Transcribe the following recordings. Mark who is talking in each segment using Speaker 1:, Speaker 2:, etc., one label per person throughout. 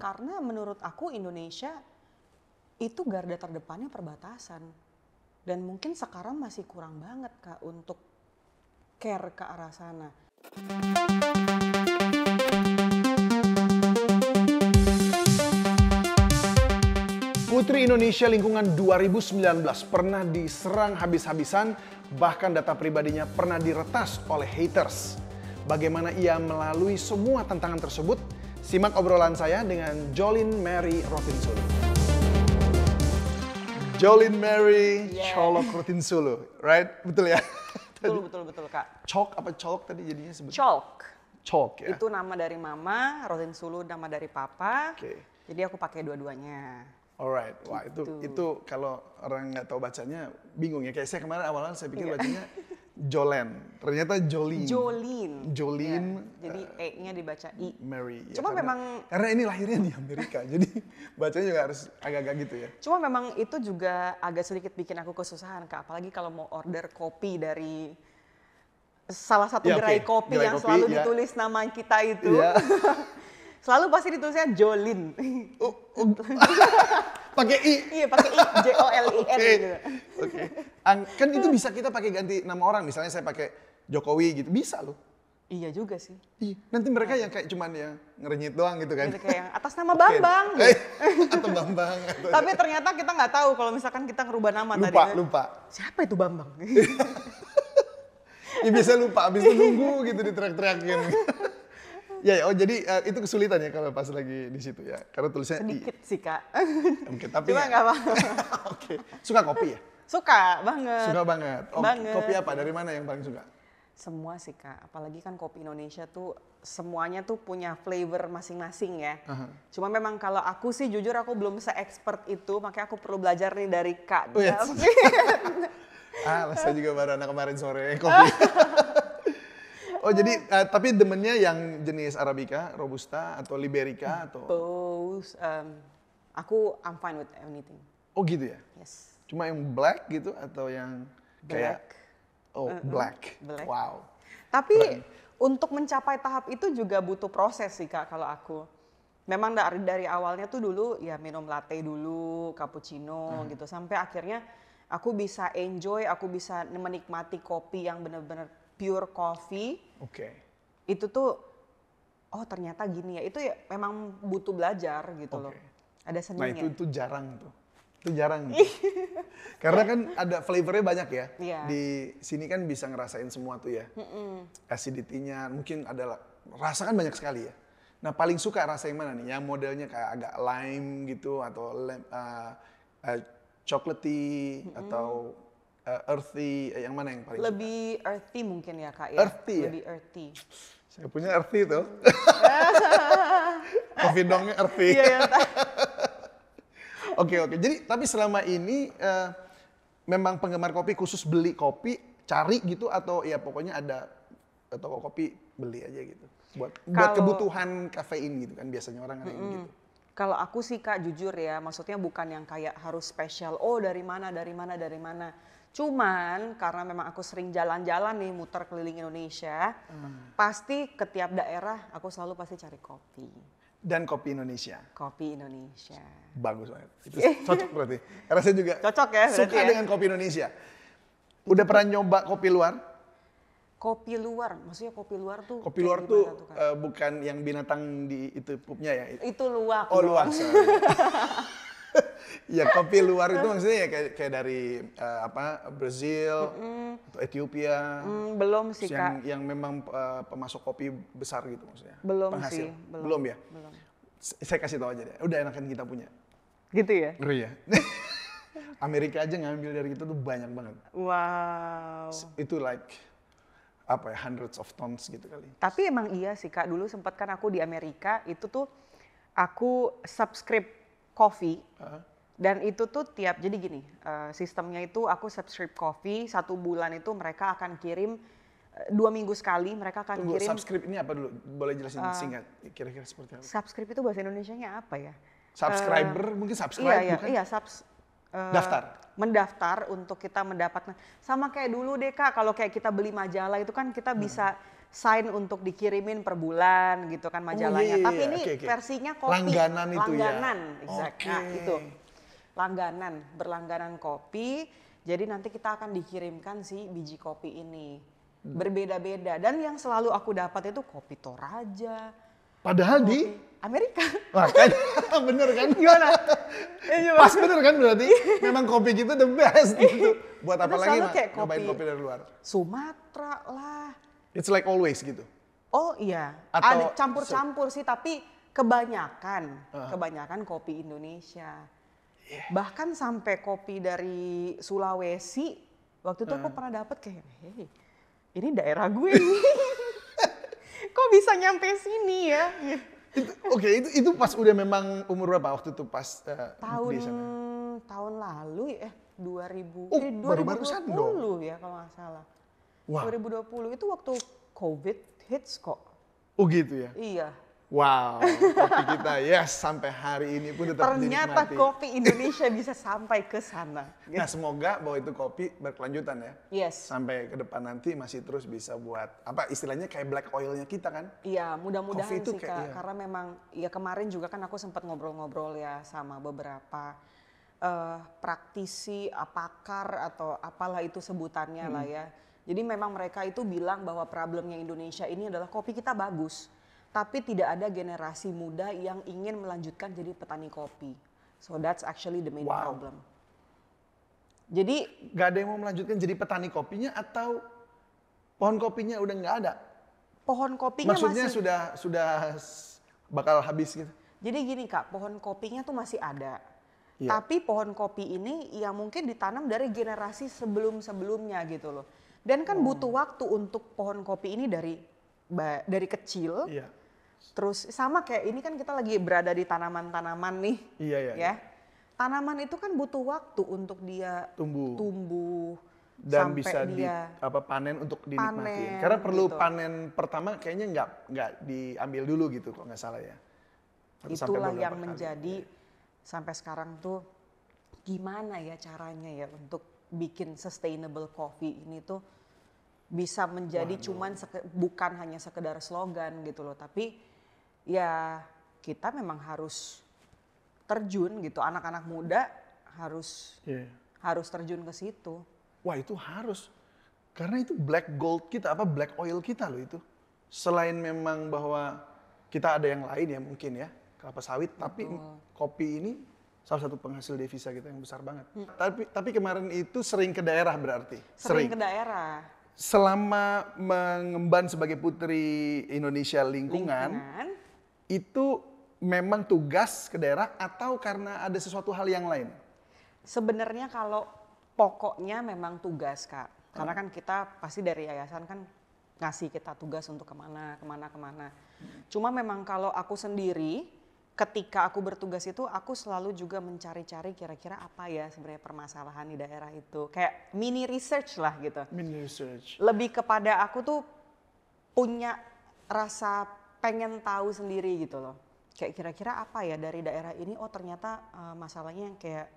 Speaker 1: Karena menurut aku Indonesia itu garda terdepannya perbatasan. Dan mungkin sekarang masih kurang banget Kak untuk care ke arah sana.
Speaker 2: Putri Indonesia lingkungan 2019 pernah diserang habis-habisan, bahkan data pribadinya pernah diretas oleh haters. Bagaimana ia melalui semua tantangan tersebut? Simak obrolan saya dengan Jolin Mary Rotinsulu. Jolin Mary Colok Rotinsulu, right? Betul ya?
Speaker 1: Betul Kak.
Speaker 2: Cok apa colok tadi jadinya sebetulnya?
Speaker 1: Chalk.
Speaker 2: Chalk ya?
Speaker 1: Itu nama dari mama, Rotinsulu nama dari papa.
Speaker 2: Oke.
Speaker 1: Jadi aku pakai dua-duanya.
Speaker 2: Alright, wah itu kalau orang nggak tahu bacanya bingung ya. Kayak saya kemarin awalnya saya pikir bacanya Jolen, ternyata Jolin.
Speaker 1: Jolin. Ya, jadi E-nya dibaca I.
Speaker 2: Mary. Ya,
Speaker 1: Cuma
Speaker 2: karena ini lahirnya di Amerika, jadi bacanya juga harus agak-agak gitu ya.
Speaker 1: Cuma memang itu juga agak sedikit bikin aku kesusahan Kak, apalagi kalau mau order kopi dari salah satu gerai kopi yang selalu ditulis nama kita itu. Selalu pasti ditulisnya Jolin.
Speaker 2: Pakai I.
Speaker 1: Iya, pakai I, Jolin gitu.
Speaker 2: Oke. Kan itu bisa kita pakai ganti nama orang, misalnya saya pakai Jokowi gitu, bisa loh.
Speaker 1: Iya juga sih.
Speaker 2: Iya, nanti mereka yang kayak cuman yang ngerenyit doang gitu kan.
Speaker 1: Gitu kayak yang atas nama Bambang.
Speaker 2: Atau Bambang.
Speaker 1: Tapi ternyata kita nggak tahu kalau misalkan kita ngerubah nama tadi.
Speaker 2: Lupa.
Speaker 1: Siapa itu Bambang?
Speaker 2: Ya bisa lupa, abis itu nunggu gitu diteriak-teriakin. Jadi itu kesulitan ya kalau pas lagi di situ ya, karena tulisnya
Speaker 1: sedikit
Speaker 2: I.
Speaker 1: sih Kak.
Speaker 2: Oke, tapi
Speaker 1: cuma nggak apa-apa.
Speaker 2: Oke. Suka kopi ya?
Speaker 1: Suka banget.
Speaker 2: Suka banget.
Speaker 1: Banget.
Speaker 2: Kopi apa? Dari mana yang paling suka?
Speaker 1: Semua sih Kak, apalagi kan kopi Indonesia tuh semuanya tuh punya flavor masing-masing ya. Cuma memang kalau aku sih jujur aku belum se-expert itu, makanya aku perlu belajar nih dari Kak.
Speaker 2: Saya juga baru anak kemarin sore kopi. Oh jadi tapi demennya yang jenis Arabica, Robusta atau Liberica atau?
Speaker 1: Both. Aku I'm fine with anything.
Speaker 2: Oh gitu ya?
Speaker 1: Yes.
Speaker 2: Cuma yang black gitu atau yang kayak? Black. Wow.
Speaker 1: Tapi untuk mencapai tahap itu juga butuh proses sih Kak kalau aku. Memang dari awalnya tuh dulu ya minum latte dulu, cappuccino gitu. Sampai akhirnya aku bisa enjoy, aku bisa menikmati kopi yang benar-benar pure coffee.
Speaker 2: Oke.
Speaker 1: Itu tuh, oh ternyata gini ya. Itu ya memang butuh belajar gitu loh. Ada seninya.
Speaker 2: Nah itu jarang tuh. Itu jarang. Karena kan ada flavornya banyak ya. Di sini kan bisa ngerasain semua tuh ya. Acidity-nya mungkin ada rasa kan banyak sekali ya. Nah paling suka rasa yang mana nih? Yang modelnya kayak agak lime gitu atau chocolatey atau earthy, yang mana yang paling
Speaker 1: lebih suka? Earthy mungkin ya Kak ya.
Speaker 2: Earthy ya?
Speaker 1: Lebih earthy.
Speaker 2: Saya punya earthy tuh. Coffee dongnya earthy. Oke. Jadi tapi selama ini memang penggemar kopi khusus beli kopi, cari gitu atau ya pokoknya ada toko kopi beli aja gitu. Buat kebutuhan kafein gitu kan biasanya orang kayak gitu.
Speaker 1: Kalau aku sih Kak jujur ya, maksudnya bukan yang kayak harus spesial. Oh dari mana. Cuman karena memang aku sering jalan-jalan nih muter keliling Indonesia, pasti ke tiap daerah aku selalu pasti cari kopi.
Speaker 2: Dan kopi Indonesia.
Speaker 1: Kopi Indonesia.
Speaker 2: Bagus banget. Itu cocok berarti. Karena saya juga
Speaker 1: cocok ya,
Speaker 2: suka dengan kopi Indonesia. Udah pernah nyoba kopi luar?
Speaker 1: Kopi luar, maksudnya kopi luar tuh?
Speaker 2: Kopi luar tuh bukan yang binatang di itu pupnya ya?
Speaker 1: Itu luwak.
Speaker 2: Oh luwak, sorry. Ya kopi luar itu maksudnya ya kayak dari Brazil atau Ethiopia.
Speaker 1: Belum sih Kak.
Speaker 2: Yang memang pemasok kopi besar gitu maksudnya.
Speaker 1: Belum
Speaker 2: penghasil.
Speaker 1: sih.
Speaker 2: Belum ya? Belum. Saya kasih tahu aja deh. Udah enakan kita punya.
Speaker 1: Gitu ya?
Speaker 2: Oh iya. Amerika aja ngambil dari kita tuh banyak banget.
Speaker 1: Wow.
Speaker 2: Itu hundreds of tons gitu kali.
Speaker 1: Tapi emang iya sih Kak, dulu sempat kan aku di Amerika itu tuh aku subscribe coffee dan itu tuh jadi gini sistemnya itu aku subscribe coffee 1 bulan itu mereka akan kirim 2 minggu sekali mereka akan kirim.
Speaker 2: Subscribe ini apa dulu? Boleh jelasin singkat kira-kira seperti apa?
Speaker 1: Subscribe itu bahasa Indonesianya apa ya?
Speaker 2: Subscriber mungkin subscribe bukan?
Speaker 1: Iya,
Speaker 2: daftar.
Speaker 1: Mendaftar untuk kita mendapatkan sama kayak dulu deh Kak, kalau kayak kita beli majalah itu kan kita bisa sign untuk dikirimin per bulan gitu kan majalahnya.
Speaker 2: iya,
Speaker 1: Tapi ini
Speaker 2: oke.
Speaker 1: versinya kopi.
Speaker 2: Langganan itu ya?
Speaker 1: Langganan, exact.
Speaker 2: Oke.
Speaker 1: Nah itu, langganan, berlangganan kopi. Jadi nanti kita akan dikirimkan si biji kopi ini. Berbeda-beda. Dan yang selalu aku dapat itu kopi Toraja.
Speaker 2: Padahal di
Speaker 1: Amerika.
Speaker 2: makanya bener kan?
Speaker 1: Gimana? Ya, gimana?
Speaker 2: Pas bener kan berarti memang kopi kita the best gitu. Buat apa
Speaker 1: Itu
Speaker 2: lagi
Speaker 1: selalu
Speaker 2: Mak,
Speaker 1: kayak
Speaker 2: nyobain
Speaker 1: kopi
Speaker 2: kopi dari luar?
Speaker 1: Sumatera lah.
Speaker 2: It's like always gitu.
Speaker 1: Oh iya,
Speaker 2: Atau
Speaker 1: ada campur-campur sih, tapi kebanyakan kopi Indonesia. Bahkan sampai kopi dari Sulawesi, waktu itu aku pernah dapet kayak, hey, ini daerah gue nih. Kok bisa nyampe sini ya?
Speaker 2: Oke, itu pas udah memang umur berapa waktu itu pas
Speaker 1: Tahun
Speaker 2: di sana?
Speaker 1: tahun lalu ya, 2000,
Speaker 2: Oh, baru-barusan
Speaker 1: 2020
Speaker 2: dong.
Speaker 1: ya kalau nggak salah.
Speaker 2: Wah.
Speaker 1: 2020 itu waktu COVID hits kok.
Speaker 2: Oh gitu ya?
Speaker 1: Iya.
Speaker 2: Wow, kopi kita yes sampai hari ini pun tetap
Speaker 1: Ternyata
Speaker 2: dinikmati.
Speaker 1: kopi Indonesia bisa sampai ke sana.
Speaker 2: Nah semoga bahwa itu kopi berkelanjutan ya.
Speaker 1: Yes.
Speaker 2: Sampai ke depan nanti masih terus bisa buat apa istilahnya kayak black oilnya kita kan?
Speaker 1: Iya, mudah-mudahan
Speaker 2: Coffee itu
Speaker 1: sih
Speaker 2: kayak-
Speaker 1: Kak.
Speaker 2: iya.
Speaker 1: Karena memang ya kemarin juga kan aku sempat ngobrol-ngobrol ya sama beberapa praktisi, pakar atau apalah itu sebutannya lah ya. Jadi memang mereka itu bilang bahwa problemnya Indonesia ini adalah kopi kita bagus, tapi tidak ada generasi muda yang ingin melanjutkan jadi petani kopi. So that's actually the main
Speaker 2: Wow.
Speaker 1: problem. Jadi
Speaker 2: Gak ada yang mau melanjutkan jadi petani kopinya atau pohon kopinya udah nggak ada?
Speaker 1: pohon kopinya
Speaker 2: Maksudnya
Speaker 1: masih.
Speaker 2: sudah bakal habis gitu?
Speaker 1: Jadi gini Kak, pohon kopinya tuh masih ada.
Speaker 2: Iya.
Speaker 1: Tapi pohon kopi ini yang mungkin ditanam dari generasi sebelum-sebelumnya gitu loh. Dan kan butuh waktu untuk pohon kopi ini dari kecil.
Speaker 2: Iya.
Speaker 1: Terus sama kayak ini kan kita lagi berada di tanaman-tanaman nih.
Speaker 2: Iya, iya,
Speaker 1: Ya. Tanaman itu kan butuh waktu untuk dia
Speaker 2: Tumbuh.
Speaker 1: sampai
Speaker 2: Dan bisa
Speaker 1: dia
Speaker 2: panen untuk dinikmati.
Speaker 1: panen,
Speaker 2: Karena perlu
Speaker 1: gitu.
Speaker 2: panen pertama kayaknya nggak diambil dulu gitu kalau nggak salah ya. Atau sampai
Speaker 1: Itulah
Speaker 2: beberapa
Speaker 1: yang
Speaker 2: kali.
Speaker 1: menjadi sampai sekarang tuh gimana ya caranya ya untuk bikin sustainable coffee ini tuh bisa menjadi bukan hanya sekedar slogan gitu loh, tapi ya kita memang harus terjun gitu, anak-anak muda harus
Speaker 2: Iya.
Speaker 1: terjun ke situ.
Speaker 2: Wah itu harus. Karena itu black gold kita, black oil kita loh itu. Selain memang bahwa kita ada yang lain ya mungkin ya, kelapa sawit, tapi kopi ini salah satu penghasil devisa kita yang besar banget. Tapi kemarin itu sering ke daerah berarti?
Speaker 1: Sering ke daerah.
Speaker 2: Selama mengemban sebagai Putri Indonesia Lingkungan, itu memang tugas ke daerah atau karena ada sesuatu hal yang lain?
Speaker 1: Sebenarnya kalau pokoknya memang tugas Kak. Karena kan kita pasti dari yayasan kan ngasih kita tugas untuk kemana. Cuma memang kalau aku sendiri ketika aku bertugas itu aku selalu juga mencari-cari kira-kira apa ya sebenarnya permasalahan di daerah itu. Kayak mini research lah gitu.
Speaker 2: Mini research.
Speaker 1: Lebih kepada aku tuh punya rasa pengen tahu sendiri gitu loh. Kayak kira-kira apa ya dari daerah ini, oh ternyata masalahnya yang kayak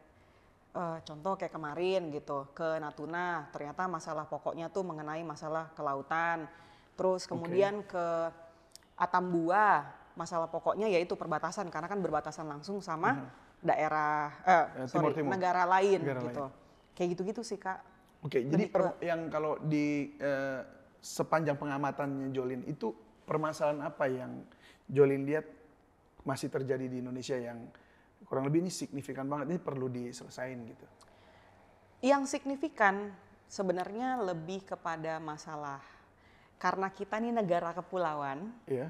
Speaker 1: contoh kayak kemarin gitu ke Natuna, ternyata masalah pokoknya tuh mengenai masalah kelautan. Terus kemudian ke Atambua, masalah pokoknya yaitu perbatasan karena kan berbatasan langsung sama daerah
Speaker 2: Timur-timur.
Speaker 1: negara lain
Speaker 2: Negara
Speaker 1: gitu. Kayak gitu-gitu sih Kak.
Speaker 2: Oke, jadi yang kalau di sepanjang pengamatannya Jolin itu permasalahan apa yang Jolin lihat masih terjadi di Indonesia yang kurang lebih ini signifikan banget, ini perlu diselesain gitu?
Speaker 1: Yang signifikan sebenarnya lebih kepada masalah karena kita nih negara kepulauan.
Speaker 2: Iya.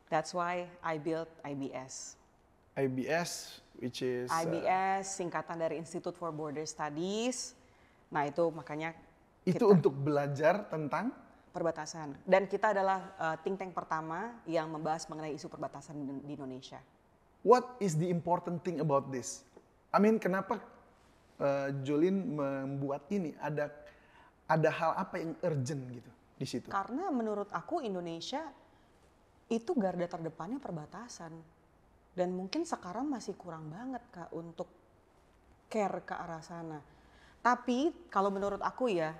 Speaker 1: That's why I built IBS.
Speaker 2: IBS, which is
Speaker 1: IBS singkatan dari Institute for Border Studies. Nah itu makanya
Speaker 2: itu
Speaker 1: kita
Speaker 2: untuk belajar tentang
Speaker 1: perbatasan. Dan kita adalah think tank pertama yang membahas mengenai isu perbatasan di Indonesia.
Speaker 2: what is the important thing about this? I mean, kenapa Jolin membuat ini? Ada hal apa yang urgent gitu di situ?
Speaker 1: Karena menurut aku Indonesia itu garda terdepannya perbatasan. Dan mungkin sekarang masih kurang banget Kak untuk care ke arah sana. Tapi kalau menurut aku ya,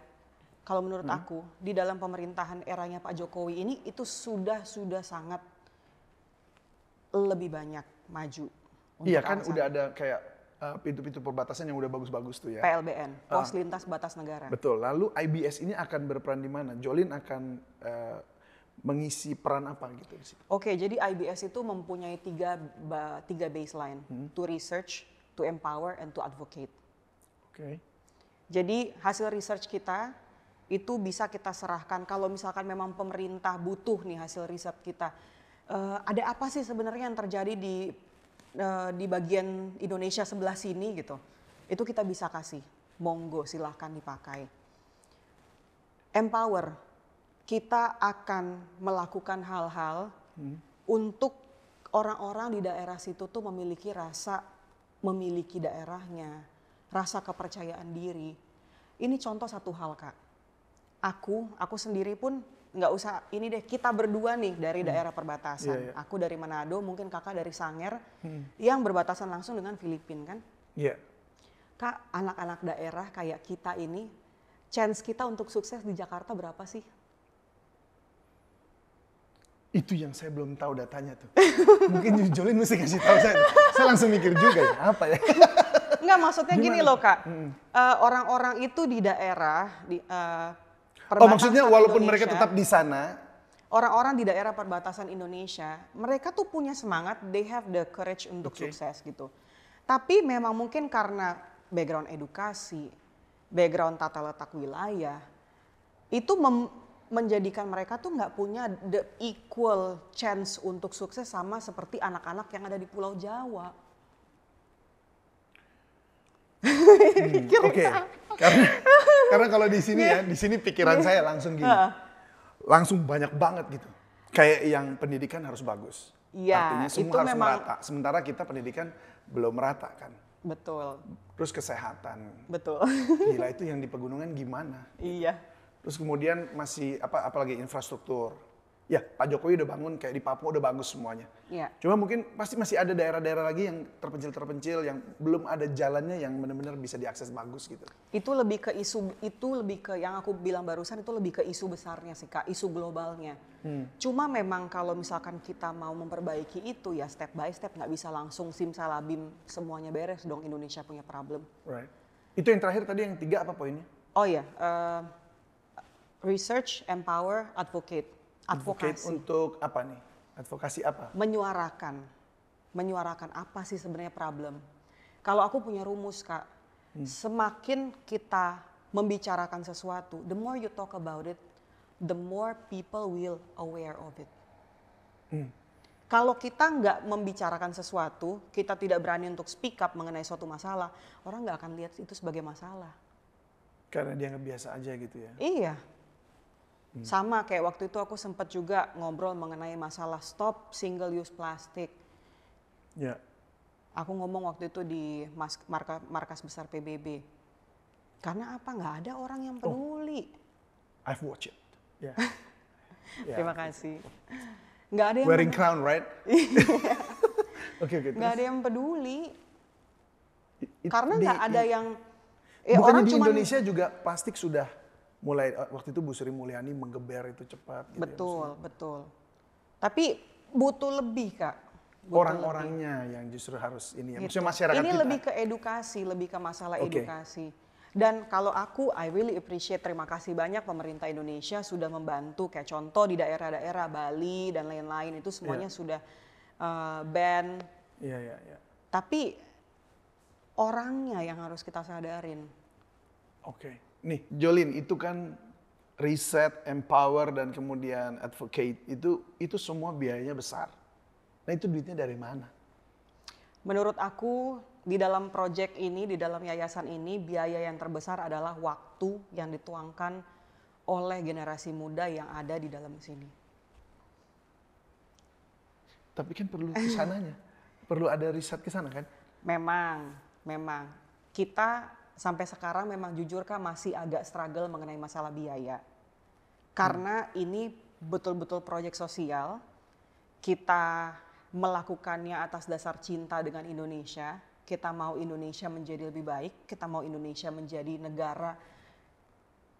Speaker 1: kalau menurut aku di dalam pemerintahan eranya Pak Jokowi ini itu sudah sangat lebih banyak maju. Untuk
Speaker 2: Iya kan
Speaker 1: arah
Speaker 2: udah
Speaker 1: sana.
Speaker 2: ada kayak pintu-pintu perbatasan yang udah bagus-bagus tuh ya.
Speaker 1: PLBN, Pos Lintas Batas Negara.
Speaker 2: Betul. Lalu IBS ini akan berperan di mana? Jolin akan mengisi peran apa gitu di situ?
Speaker 1: Oke, jadi IBS itu mempunyai tiga baseline, to research, to empower, and to advocate.
Speaker 2: Oke.
Speaker 1: Jadi hasil research kita itu bisa kita serahkan kalau misalkan memang pemerintah butuh nih hasil riset kita. Ada apa sih sebenarnya yang terjadi di bagian Indonesia sebelah sini gitu. Itu kita bisa kasih, monggo silahkan dipakai. Empower, kita akan melakukan hal-hal untuk orang-orang di daerah situ tuh memiliki daerahnya, rasa kepercayaan diri. Ini contoh satu hal Kak. Aku sendiri pun nggak usah ini deh, kita berdua nih dari daerah perbatasan. Aku dari Manado, mungkin kakak dari Sanger yang berbatasan langsung dengan Filipina kan. Kak, anak-anak daerah kayak kita ini, chance kita untuk sukses di Jakarta berapa sih?
Speaker 2: Itu yang saya belum tahu datanya tuh. Mungkin Jolin mesti kasih tahu saya. Saya langsung mikir juga ya, apa ya?
Speaker 1: Enggak, maksudnya gini loh Kak, orang-orang itu di daerah,
Speaker 2: maksudnya walaupun mereka tetap di sana.
Speaker 1: Orang-orang di daerah perbatasan Indonesia, mereka tuh punya semangat, they have the courage untuk sukses gitu. Tapi memang mungkin karena background edukasi, background tata letak wilayah, itu menjadikan mereka tuh nggak punya the equal chance untuk sukses sama seperti anak-anak yang ada di Pulau Jawa.
Speaker 2: Oke. Karena kalau di sini ya, di sini pikiran saya langsung gini. Langsung banyak banget gitu. Kayak yang pendidikan harus bagus.
Speaker 1: Iya,
Speaker 2: artinya semua
Speaker 1: itu
Speaker 2: harus
Speaker 1: memang
Speaker 2: merata. Sementara kita pendidikan belum merata kan.
Speaker 1: betul.
Speaker 2: Terus kesehatan.
Speaker 1: Betul.
Speaker 2: Gila, itu yang di pegunungan gimana?
Speaker 1: Iya.
Speaker 2: Terus kemudian masih apalagi infrastruktur. Ya, Pak Jokowi udah bangun kayak di Papua udah bagus semuanya.
Speaker 1: Iya.
Speaker 2: Cuma mungkin pasti masih ada daerah-daerah lagi yang terpencil-terpencil yang belum ada jalannya yang benar-benar bisa diakses bagus gitu.
Speaker 1: Itu lebih ke yang aku bilang barusan, itu lebih ke isu besarnya sih Kak, isu globalnya. Cuma memang kalau misalkan kita mau memperbaiki itu ya step by step, nggak bisa langsung simsalabim semuanya beres dong Indonesia punya problem.
Speaker 2: Right. Itu yang terakhir tadi yang 3 apa poinnya?
Speaker 1: Oh ya, research, empower, advocate. Advokasi.
Speaker 2: Untuk apa nih? Advokasi apa?
Speaker 1: Menyuarakan apa sih sebenarnya problem. Kalau aku punya rumus Kak, semakin kita membicarakan sesuatu, the more you talk about it, the more people will aware of it. Kalau kita nggak membicarakan sesuatu, kita tidak berani untuk speak up mengenai suatu masalah, orang nggak akan lihat itu sebagai masalah.
Speaker 2: Karena dia nggak biasa aja gitu ya?
Speaker 1: Iya. Sama kayak waktu itu aku sempat juga ngobrol mengenai masalah stop single use plastic.
Speaker 2: Ya.
Speaker 1: Aku ngomong waktu itu di markas besar PBB. Karena apa? Nggak ada orang yang peduli.
Speaker 2: I've watched it. Yeah.
Speaker 1: Terima kasih. Nggak ada yang
Speaker 2: wearing crown, right? Oke.
Speaker 1: Nggak ada yang peduli. Karena nggak ada yang.
Speaker 2: Bukannya di Indonesia juga plastik sudah mulai waktu itu Bu Sri Mulyani menggeber itu cepat. Gitu
Speaker 1: betul. Tapi butuh lebih Kak.
Speaker 2: Orang-orangnya yang justru harus ini ya. Maksudnya masyarakat
Speaker 1: ini
Speaker 2: kita.
Speaker 1: lebih ke edukasi, lebih ke masalah edukasi. Dan kalau aku, I really appreciate, terima kasih banyak pemerintah Indonesia sudah membantu. Kayak contoh di daerah-daerah Bali dan lain-lain itu semuanya sudah ban.
Speaker 2: Iya.
Speaker 1: Tapi orangnya yang harus kita sadarin.
Speaker 2: Oke. Nih, Jolin, itu kan riset, empower, dan kemudian advocate. Itu semua biayanya besar. Nah, itu duitnya dari mana?
Speaker 1: Menurut aku, di dalam proyek ini, di dalam yayasan ini, biaya yang terbesar adalah waktu yang dituangkan oleh generasi muda yang ada di dalam sini.
Speaker 2: Tapi kan perlu kesananya. Perlu ada riset ke sana kan?
Speaker 1: Memang. Kita sampai sekarang memang jujur Kak masih agak struggle mengenai masalah biaya. Karena ini betul-betul proyek sosial, kita melakukannya atas dasar cinta dengan Indonesia, kita mau Indonesia menjadi lebih baik, kita mau Indonesia menjadi negara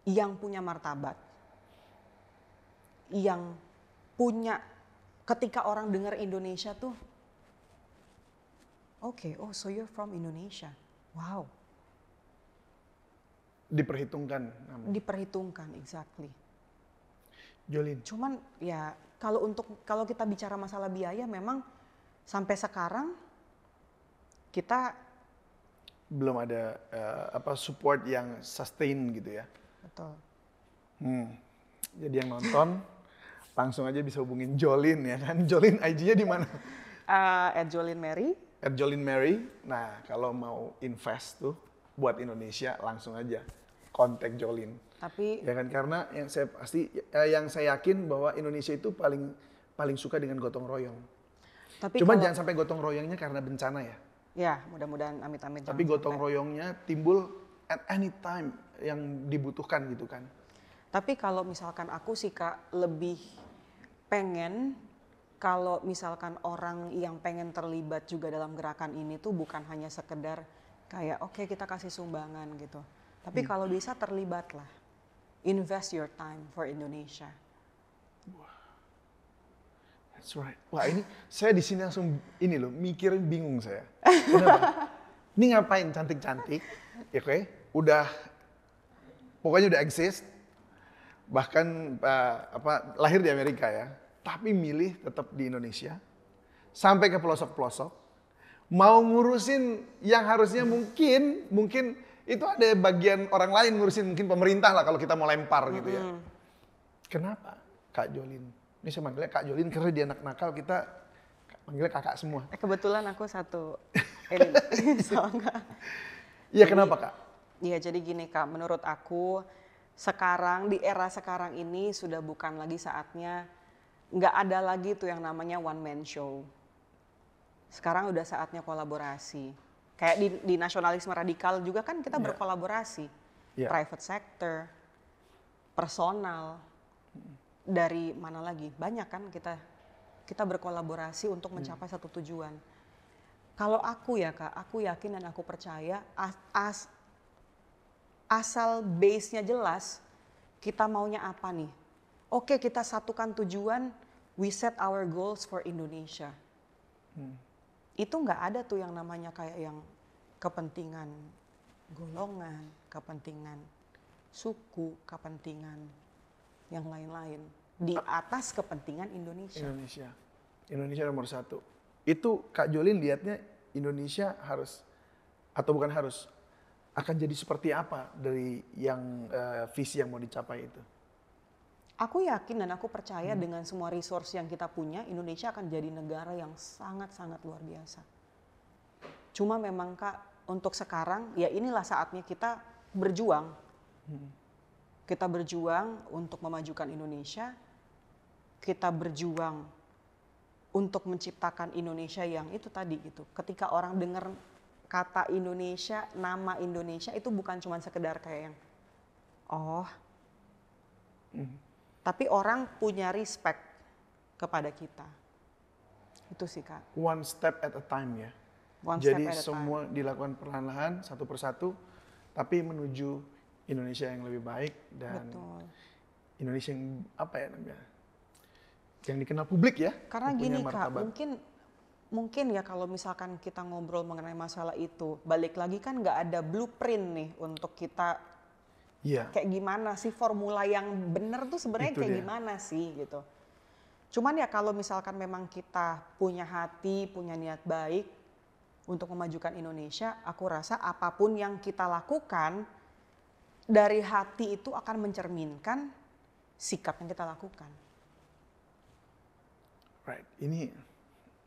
Speaker 1: yang punya martabat, yang punya, ketika orang dengar Indonesia tuh, oke, oh so you're from Indonesia, wow.
Speaker 2: Diperhitungkan namanya.
Speaker 1: Diperhitungkan, exactly.
Speaker 2: Jolin.
Speaker 1: Cuman ya kalau kita bicara masalah biaya, memang sampai sekarang kita
Speaker 2: belum ada support yang sustain gitu ya.
Speaker 1: betul.
Speaker 2: Jadi yang nonton langsung aja bisa hubungin Jolin ya kan. Jolin IG-nya di mana?
Speaker 1: @jolinmary.
Speaker 2: @jolinmary. Nah, kalau mau invest tuh buat Indonesia langsung aja kontak Jolin.
Speaker 1: Tapi
Speaker 2: Ya kan, karena yang saya yakin bahwa Indonesia itu paling suka dengan gotong royong. Cuma jangan sampai gotong royongnya karena bencana ya.
Speaker 1: Ya, mudah-mudahan amit-amit.
Speaker 2: Tapi gotong royongnya timbul at any time yang dibutuhkan gitu kan.
Speaker 1: Tapi kalau misalkan aku sih Kak, lebih pengen kalau misalkan orang yang pengen terlibat juga dalam gerakan ini tuh bukan hanya sekedar kayak oke, kita kasih sumbangan gitu. Tapi kalau bisa terlibatlah. Invest your time for Indonesia.
Speaker 2: That's right. Wah, ini saya di sini langsung ini loh, mikirin bingung saya. Kenapa? Ini ngapain cantik-cantik? Ya oke, pokoknya udah exist. Bahkan lahir di Amerika ya, tapi milih tetap di Indonesia. Sampai ke pelosok-pelosok. Mau ngurusin yang harusnya mungkin itu ada bagian orang lain ngurusin, mungkin pemerintah lah kalau kita mau lempar gitu ya. Kenapa Kak Jolin? Ini saya manggilnya Kak Jolin karena dia anak nakal, kita manggilnya kakak semua.
Speaker 1: Kebetulan aku satu ini sama.
Speaker 2: Iya, kenapa Kak?
Speaker 1: Iya, jadi gini Kak, menurut aku sekarang, di era sekarang ini sudah bukan lagi saatnya, nggak ada lagi tuh yang namanya one man show. Sekarang udah saatnya kolaborasi. Kayak di nasionalisme radikal juga kan kita berkolaborasi. Private sector, personal, dari mana lagi? Banyak kan kita berkolaborasi untuk mencapai satu tujuan. Kalau aku ya Kak, aku yakin dan aku percaya asal base-nya jelas, kita maunya apa nih? Oke, kita satukan tujuan, we set our goals for Indonesia. Itu nggak ada tuh yang namanya kayak yang kepentingan golongan, kepentingan suku, kepentingan yang lain-lain. Di atas kepentingan Indonesia.
Speaker 2: Indonesia nomor satu. Itu Kak Jolin lihatnya Indonesia harus, atau bukan harus, akan jadi seperti apa dari yang visi yang mau dicapai itu?
Speaker 1: Aku yakin dan aku percaya dengan semua resource yang kita punya, Indonesia akan jadi negara yang sangat-sangat luar biasa. Cuma memang Kak, untuk sekarang ya inilah saatnya kita berjuang. Kita berjuang untuk memajukan Indonesia. Kita berjuang untuk menciptakan Indonesia yang itu tadi gitu. Ketika orang dengar kata Indonesia, nama Indonesia itu bukan cuma sekedar kayak yang tapi orang punya respect kepada kita. Itu sih Kak.
Speaker 2: One step at a time ya. Jadi semua dilakukan perlahan-lahan, satu persatu, tapi menuju Indonesia yang lebih baik dan Indonesia yang apa ya namanya, yang dikenal publik ya.
Speaker 1: Karena gini Kak, mungkin ya kalau misalkan kita ngobrol mengenai masalah itu, balik lagi kan nggak ada blueprint nih untuk kita kayak gimana sih formula yang benar tuh sebenarnya kayak gimana sih gitu. Cuman ya kalau misalkan memang kita punya hati, punya niat baik untuk memajukan Indonesia, aku rasa apapun yang kita lakukan dari hati itu akan mencerminkan sikap yang kita lakukan.
Speaker 2: Right, ini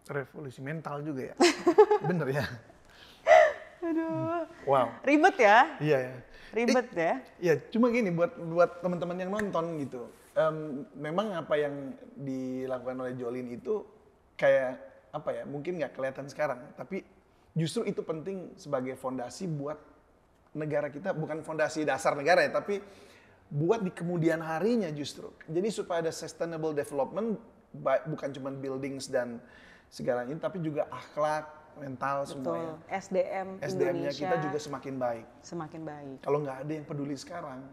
Speaker 2: revolusi mental juga ya. Bener ya?
Speaker 1: Aduh.
Speaker 2: Wow.
Speaker 1: Ribet ya?
Speaker 2: Iya ya.
Speaker 1: Ribet ya?
Speaker 2: Iya, cuma gini buat teman-teman yang nonton gitu. Memang apa yang dilakukan oleh Jolin itu kayak apa ya? Mungkin nggak kelihatan sekarang, tapi justru itu penting sebagai fondasi buat negara kita, bukan fondasi dasar negara ya, tapi buat di kemudian harinya justru. Jadi supaya ada sustainable development, bukan cuma buildings dan segalanya, tapi juga akhlak, mental semuanya.
Speaker 1: SDM-nya
Speaker 2: kita juga semakin baik.
Speaker 1: Semakin baik.
Speaker 2: Kalau nggak ada yang peduli sekarang,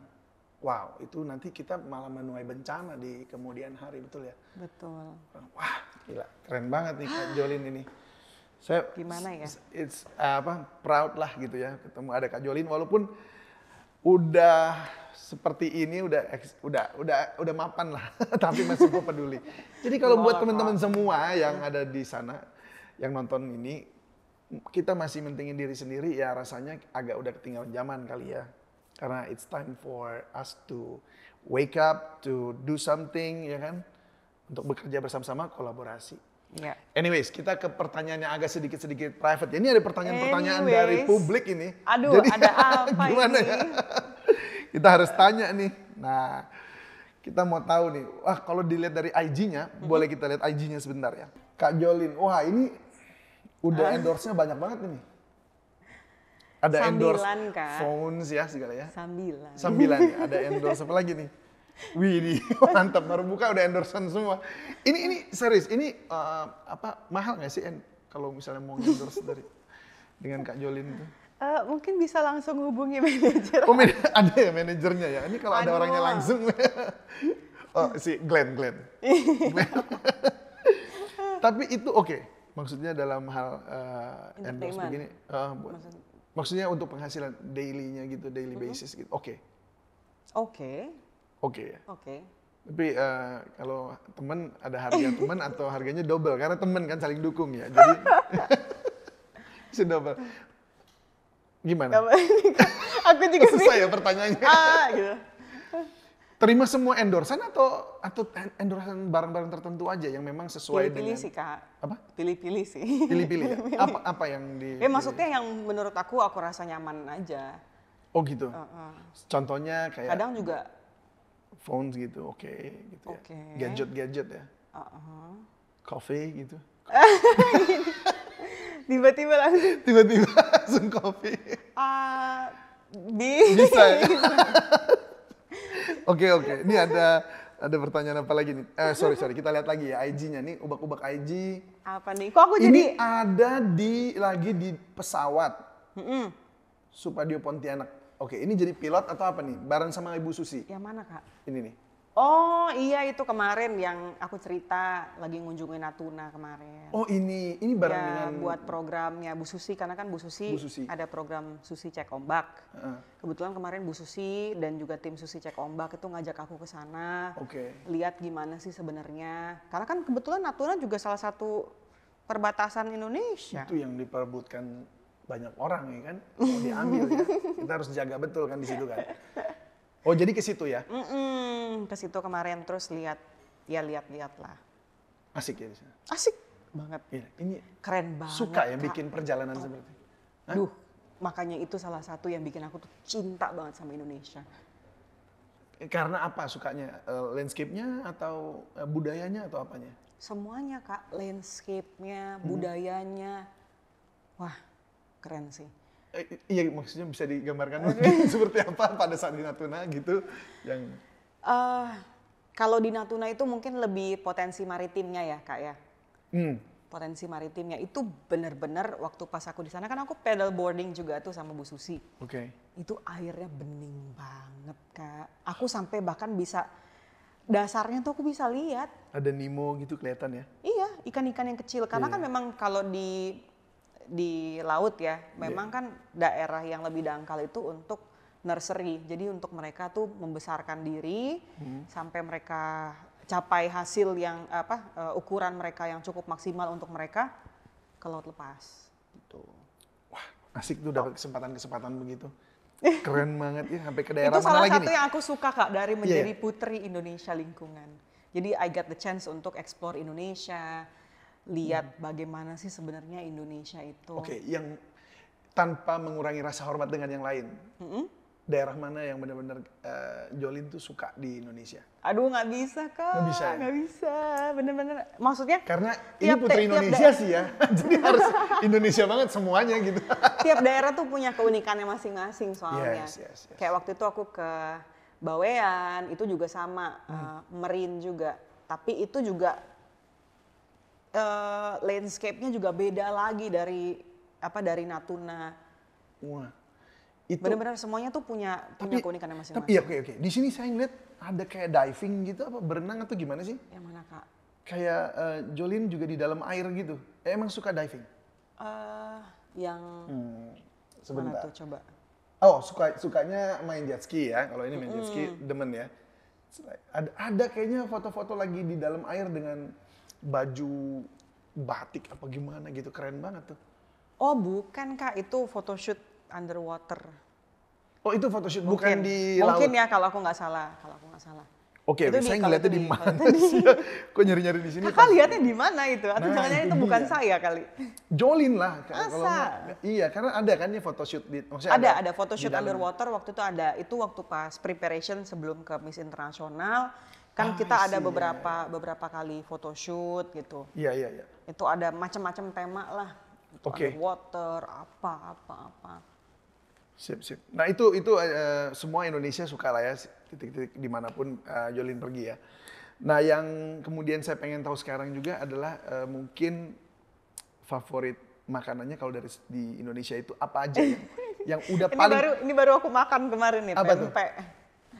Speaker 2: wow, itu nanti kita malah menuai bencana di kemudian hari, betul ya?
Speaker 1: Betul.
Speaker 2: Wah, gila, keren banget nih Kak Jolin ini. Saya
Speaker 1: Gimana ya?
Speaker 2: It's proud lah gitu ya ketemu ada Kak Jolin, walaupun udah seperti ini udah mapan lah, tapi masih gue peduli. Jadi kalau buat teman-teman semua yang ada di sana yang nonton ini, kita masih mentingin diri sendiri ya, rasanya agak udah ketinggalan zaman kali ya. Karena it's time for us to wake up, to do something, ya kan? Untuk bekerja bersama-sama, kolaborasi.
Speaker 1: Ya.
Speaker 2: Anyways, kita ke pertanyaan yang agak sedikit private. Ini ada pertanyaan-pertanyaan dari publik ini.
Speaker 1: Aduh,
Speaker 2: jadi,
Speaker 1: ada apa
Speaker 2: gimana
Speaker 1: ini?
Speaker 2: Ya? Kita harus tanya nih. Nah, kita mau tahu nih. Wah, kalau dilihat dari IG-nya, boleh kita lihat IG-nya sebentar ya. Kak Jolin, wah ini udah endorse-nya banyak banget ini. Ada endorse
Speaker 1: Kak.
Speaker 2: phones ya segala ya.
Speaker 1: Sambilan
Speaker 2: ya. Ada endorse apa lagi nih? Wih, mantap, baru buka udah endorsean semua. Ini serius, ini mahal nggak sih kalau misalnya mau endorse dengan Kak Jolin itu?
Speaker 1: Mungkin bisa langsung hubungi manajer.
Speaker 2: Oh, ada ya manajernya ya? Ini kalau ada orangnya langsung. Oh, si Glenn. Tapi itu oke. Maksudnya dalam hal endorse begini. Maksudnya untuk penghasilan daily-nya gitu, daily basis gitu. Oke. Ya. Tapi kalau teman ada harga teman atau harganya double karena teman kan saling dukung ya. Jadi bisa double. Gimana?
Speaker 1: Aku juga
Speaker 2: susah ya pertanyaannya.
Speaker 1: Gitu.
Speaker 2: Terima semua endorsan atau endorsan barang-barang tertentu aja yang memang sesuai
Speaker 1: pilih-pilih
Speaker 2: dengan
Speaker 1: sih Kak.
Speaker 2: Apa?
Speaker 1: Pilih-pilih sih.
Speaker 2: Pilih-pilih ya? Apa yang di?
Speaker 1: Maksudnya yang menurut aku rasa nyaman aja.
Speaker 2: Oh gitu. Contohnya kayak
Speaker 1: kadang juga
Speaker 2: phones gitu, oke, gitu ya. Gadget ya. Coffee gitu.
Speaker 1: Tiba-tiba
Speaker 2: langsung coffee. Bisa ya? Oke. Ini ada pertanyaan apa lagi nih? Sorry, kita lihat lagi ya IG-nya nih, ubak-ubak IG.
Speaker 1: Apa nih? Kok aku
Speaker 2: ini ada lagi di pesawat. Supadio Pontianak. Oke, ini jadi pilot atau apa nih? Bareng sama Ibu Susi.
Speaker 1: Yang mana Kak?
Speaker 2: Ini nih.
Speaker 1: Oh iya, itu kemarin yang aku cerita lagi ngunjungin Natuna kemarin.
Speaker 2: Oh ini bareng dengan
Speaker 1: buat programnya Bu Susi, karena kan Bu Susi ada program Susi Cek Ombak. Kebetulan kemarin Bu Susi dan juga tim Susi Cek Ombak itu ngajak aku ke sana. Lihat gimana sih sebenarnya. Karena kan kebetulan Natuna juga salah satu perbatasan Indonesia.
Speaker 2: Itu yang diperebutkan banyak orang ya kan, mau diambil ya. Kita harus jaga betul kan di situ kan. Oh jadi ke situ ya?
Speaker 1: Ke situ kemarin terus lihat lah.
Speaker 2: Asik ya di sana?
Speaker 1: Asik banget.
Speaker 2: Ya, ini
Speaker 1: keren banget.
Speaker 2: Suka ya bikin perjalanan seperti itu?
Speaker 1: Duh, makanya itu salah satu yang bikin aku tuh cinta banget sama Indonesia.
Speaker 2: Karena apa sukanya? Landscape-nya atau budayanya atau apanya?
Speaker 1: Semuanya Kak, landscape-nya, budayanya. Wah, keren sih.
Speaker 2: Iya, maksudnya bisa digambarkan mungkin seperti apa pada saat di Natuna gitu yang
Speaker 1: kalau di Natuna itu mungkin lebih potensi maritimnya ya Kak ya. Potensi maritimnya itu benar-benar waktu pas aku di sana kan aku pedal boarding juga tuh sama Bu Susi. Itu airnya bening banget Kak. Aku sampai bahkan bisa dasarnya tuh aku bisa lihat.
Speaker 2: Ada Nemo gitu kelihatan ya?
Speaker 1: Iya, ikan-ikan yang kecil karena kan memang kalau di laut ya, memang kan daerah yang lebih dangkal itu untuk nursery. Jadi untuk mereka tuh membesarkan diri sampai mereka capai hasil yang ukuran mereka yang cukup maksimal untuk mereka ke laut lepas. Gitu.
Speaker 2: Wah, asik tuh dapat kesempatan begitu. Keren banget ya sampai ke daerah mana lagi nih?
Speaker 1: Itu salah satu yang aku suka Kak dari menjadi putri Indonesia lingkungan. Jadi I got the chance untuk explore Indonesia. Lihat bagaimana sih sebenarnya Indonesia itu.
Speaker 2: Yang tanpa mengurangi rasa hormat dengan yang lain. Daerah mana yang benar-benar Jolin tuh suka di Indonesia?
Speaker 1: Aduh nggak bisa Kak.
Speaker 2: Nggak bisa ya?
Speaker 1: Nggak bisa, bener-bener. Maksudnya
Speaker 2: karena ini putri Indonesia sih ya. Jadi harus Indonesia banget semuanya gitu.
Speaker 1: Tiap daerah tuh punya keunikannya masing-masing soalnya.
Speaker 2: Yes.
Speaker 1: Kayak waktu itu aku ke Bawean, itu juga sama. Merin juga. Tapi itu juga landscape-nya juga beda lagi dari Natuna.
Speaker 2: Wah, Itu
Speaker 1: Benar-benar semuanya tuh punya keunikannya masing-masing.
Speaker 2: iya, oke. Di sini saya ngeliat ada kayak diving gitu, apa berenang atau gimana sih?
Speaker 1: Yang mana Kak?
Speaker 2: Kayak Jolin juga di dalam air gitu. Emang suka diving?
Speaker 1: Yang mana
Speaker 2: Sebentar.
Speaker 1: tuh coba?
Speaker 2: Oh, sukanya main jet ski ya. Kalau ini main jet ski demen ya. Ada kayaknya foto-foto lagi di dalam air dengan baju batik apa gimana gitu, keren banget tuh.
Speaker 1: Oh bukan Kak, itu photoshoot underwater.
Speaker 2: Oh, itu photoshoot bukan di laut.
Speaker 1: Mungkin ya kalau aku nggak salah.
Speaker 2: Oke,
Speaker 1: Itu
Speaker 2: saya
Speaker 1: kalau
Speaker 2: ngeliatnya
Speaker 1: itu
Speaker 2: di mana
Speaker 1: kalau itu
Speaker 2: sih? Kok nyari-nyari di sini?
Speaker 1: Kakak lihatnya di mana itu? Atau
Speaker 2: Nah,
Speaker 1: jangan-jangan
Speaker 2: itu
Speaker 1: itu bukan
Speaker 2: dia.
Speaker 1: saya kali?
Speaker 2: Jolin lah. Kalau
Speaker 1: Masa?
Speaker 2: nggak- iya, karena ada kan ya photoshoot maksudnya
Speaker 1: Ada photoshoot
Speaker 2: di dalam.
Speaker 1: underwater waktu itu ada. Itu waktu pas preparation sebelum ke Miss Internasional. Kan kita
Speaker 2: I
Speaker 1: ada
Speaker 2: see,
Speaker 1: beberapa kali photoshoot gitu.
Speaker 2: Iya.
Speaker 1: Itu ada macam-macam tema lah. Itu
Speaker 2: Oke.
Speaker 1: underwater, apa.
Speaker 2: Sip. Nah itu semua Indonesia suka lah ya, titik-titik dimanapun Jolin pergi ya. Nah yang kemudian saya pengen tahu sekarang juga adalah mungkin favorit makanannya kalau di Indonesia itu apa aja yang udah paling...
Speaker 1: Ini baru aku makan kemarin nih,
Speaker 2: Apa tuh?
Speaker 1: pempek.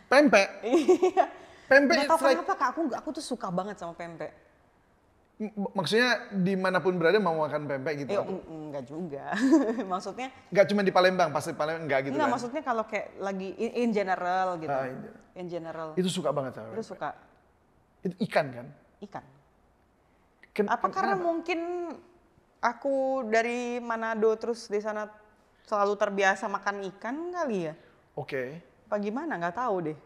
Speaker 2: Pempek?
Speaker 1: Iya.
Speaker 2: Pempek
Speaker 1: Nggak tahu
Speaker 2: it's like-
Speaker 1: kenapa Kak, aku tuh suka banget sama pempek.
Speaker 2: maksudnya dimanapun berada mau makan pempek gitu?
Speaker 1: Enggak juga. Maksudnya
Speaker 2: Nggak cuma di Palembang, pasti Palembang enggak gitu
Speaker 1: enggak,
Speaker 2: kan?
Speaker 1: maksudnya kalau kayak lagi in general gitu.
Speaker 2: Ah,
Speaker 1: In general.
Speaker 2: Itu suka banget sama
Speaker 1: Terus
Speaker 2: pempek.
Speaker 1: suka
Speaker 2: Itu ikan kan?
Speaker 1: ikan. Apa karena
Speaker 2: kenapa?
Speaker 1: mungkin aku dari Manado terus di sana selalu terbiasa makan ikan kali ya?
Speaker 2: Oke.
Speaker 1: Apa gimana? Nggak tahu deh.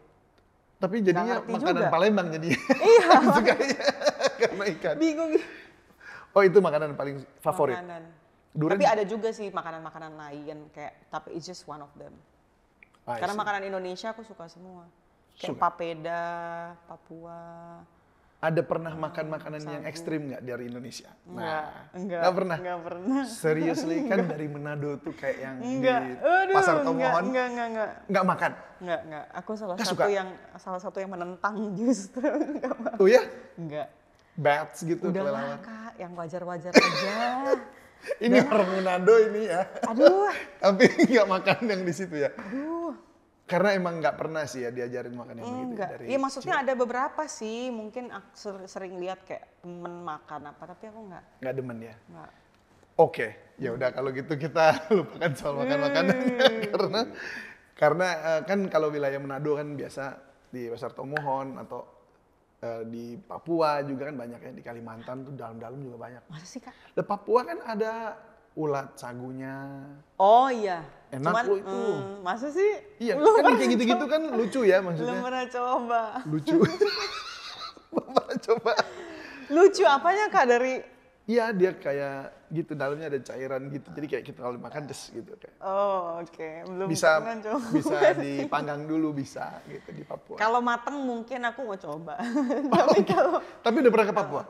Speaker 2: Tapi jadinya
Speaker 1: ngerti
Speaker 2: makanan
Speaker 1: juga.
Speaker 2: Palembang jadi.
Speaker 1: Iya.
Speaker 2: Sukanya karena ikan.
Speaker 1: Bingung.
Speaker 2: Oh itu makanan paling favorit.
Speaker 1: Makanan.
Speaker 2: Durian
Speaker 1: Tapi ada juga sih makanan-makanan lain kayak, tapi it's just one of them.
Speaker 2: I
Speaker 1: Karena
Speaker 2: see.
Speaker 1: makanan Indonesia aku suka semua. Kayak
Speaker 2: Suka.
Speaker 1: papeda, Papua.
Speaker 2: Ada pernah makan makanan yang ekstrim nggak dari Indonesia?
Speaker 1: Enggak
Speaker 2: pernah.
Speaker 1: Enggak pernah.
Speaker 2: Seriously kan dari Manado tuh kayak yang
Speaker 1: Enggak.
Speaker 2: di
Speaker 1: Aduh,
Speaker 2: Pasar Tomohon
Speaker 1: enggak.
Speaker 2: nggak makan.
Speaker 1: Enggak. Aku salah
Speaker 2: Nggak
Speaker 1: satu
Speaker 2: suka?
Speaker 1: salah satu yang menentang justru. Enggak mau.
Speaker 2: Oh ya,
Speaker 1: Enggak.
Speaker 2: bats gitu
Speaker 1: Udah lah
Speaker 2: kelelawar.
Speaker 1: Kak, yang wajar-wajar aja.
Speaker 2: Ini orang Manado ini ya.
Speaker 1: Aduh.
Speaker 2: Tapi nggak makan yang di situ ya.
Speaker 1: Aduh.
Speaker 2: Karena emang nggak pernah sih ya diajarin makan yang begitu ya
Speaker 1: Enggak.
Speaker 2: dari
Speaker 1: Iya maksudnya ada beberapa sih, mungkin aku sering lihat kayak temen makan apa, tapi aku enggak.
Speaker 2: nggak demen ya.
Speaker 1: Enggak.
Speaker 2: Oke, ya udah kalau gitu kita lupakan soal makan makanan karena kan kalau wilayah Manado kan biasa di Pasar Tomohon atau di Papua juga kan banyak ya, di Kalimantan tuh dalam-dalam juga banyak.
Speaker 1: Masa sih Kak?
Speaker 2: Di Papua kan ada ulat sagunya.
Speaker 1: Oh iya.
Speaker 2: Enak loh itu.
Speaker 1: Masa sih?
Speaker 2: Iya,
Speaker 1: Belum
Speaker 2: kan
Speaker 1: pernah
Speaker 2: kayak gitu-gitu kan lucu ya
Speaker 1: Belum
Speaker 2: maksudnya.
Speaker 1: pernah coba.
Speaker 2: Lucu. Pernah coba.
Speaker 1: Lucu apanya Kak dari...
Speaker 2: Iya, dia kayak gitu, dalamnya ada cairan gitu. Jadi kayak kita kalau makan des gitu kayak.
Speaker 1: Oh oke, belum
Speaker 2: Bisa
Speaker 1: pernah coba.
Speaker 2: bisa dipanggang dulu bisa gitu di Papua.
Speaker 1: Kalau mateng mungkin aku mau coba. Tapi kalau
Speaker 2: Tapi udah pernah ke Papua?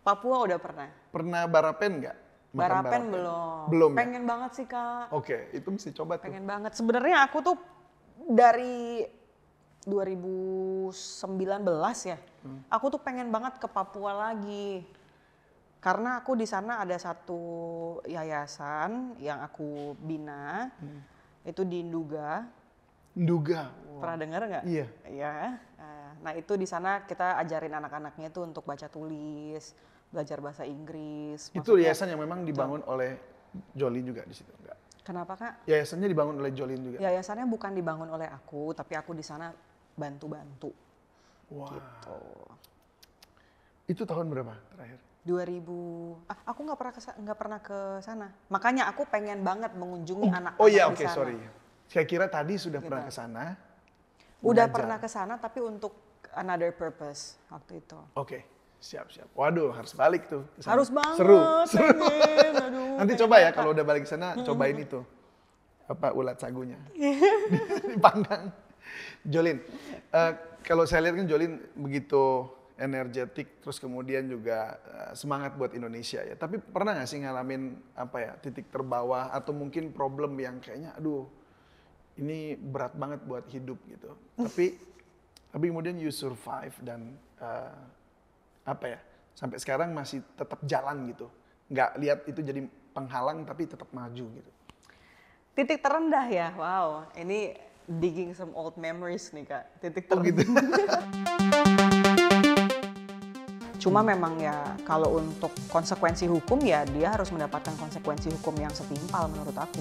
Speaker 1: Papua udah pernah.
Speaker 2: Pernah barapen nggak? Makan
Speaker 1: Barapen belum.
Speaker 2: Belum ya?
Speaker 1: Pengen banget sih Kak.
Speaker 2: Oke, itu mesti coba tuh.
Speaker 1: Pengen banget. Sebenarnya aku tuh dari 2019 ya. Aku tuh pengen banget ke Papua lagi. Karena aku di sana ada satu yayasan yang aku bina. Itu di Nduga.
Speaker 2: Nduga.
Speaker 1: Pernah dengar nggak?
Speaker 2: Iya.
Speaker 1: Iya. Nah itu di sana kita ajarin anak-anaknya tuh untuk baca tulis, belajar bahasa Inggris.
Speaker 2: Itu
Speaker 1: Maksudnya-
Speaker 2: yayasan yang memang dibangun oleh Jolin juga di situ enggak?
Speaker 1: Kenapa Kak?
Speaker 2: Yayasannya dibangun oleh Jolin juga.
Speaker 1: Yayasannya bukan dibangun oleh aku, tapi aku di sana bantu-bantu.
Speaker 2: Wah.
Speaker 1: Gitu.
Speaker 2: Itu tahun berapa terakhir?
Speaker 1: 2000, aku nggak pernah ke sana. Makanya aku pengen banget mengunjungi anak-anak
Speaker 2: Oh iya,
Speaker 1: di
Speaker 2: oke,
Speaker 1: sana.
Speaker 2: sorry. Saya kira tadi sudah pernah ke sana.
Speaker 1: Udah
Speaker 2: mengajar.
Speaker 1: pernah ke sana tapi untuk another purpose waktu itu.
Speaker 2: Oke, siap. Waduh, harus balik tuh ke sana.
Speaker 1: Harus banget.
Speaker 2: Seru.
Speaker 1: pengen. Aduh,
Speaker 2: Nanti
Speaker 1: pengen
Speaker 2: coba ya
Speaker 1: banget.
Speaker 2: kalau udah balik ke sana, cobain itu. Apa ulat sagunya. Dipanggang. Jolin, kalau saya lihat kan Jolin begitu energetik, terus kemudian juga semangat buat Indonesia ya. Tapi pernah nggak sih ngalamin apa ya titik terbawah atau mungkin problem yang kayaknya, aduh, ini berat banget buat hidup gitu. Tapi kemudian you survive dan apa ya sampai sekarang masih tetap jalan gitu. Nggak lihat itu jadi penghalang tapi tetap maju gitu.
Speaker 1: Titik terendah ya, wow. Ini digging some old memories nih Kak, titik terendah.
Speaker 2: gitu.
Speaker 1: Cuma memang ya kalau untuk konsekuensi hukum ya dia harus mendapatkan konsekuensi hukum yang setimpal menurut aku.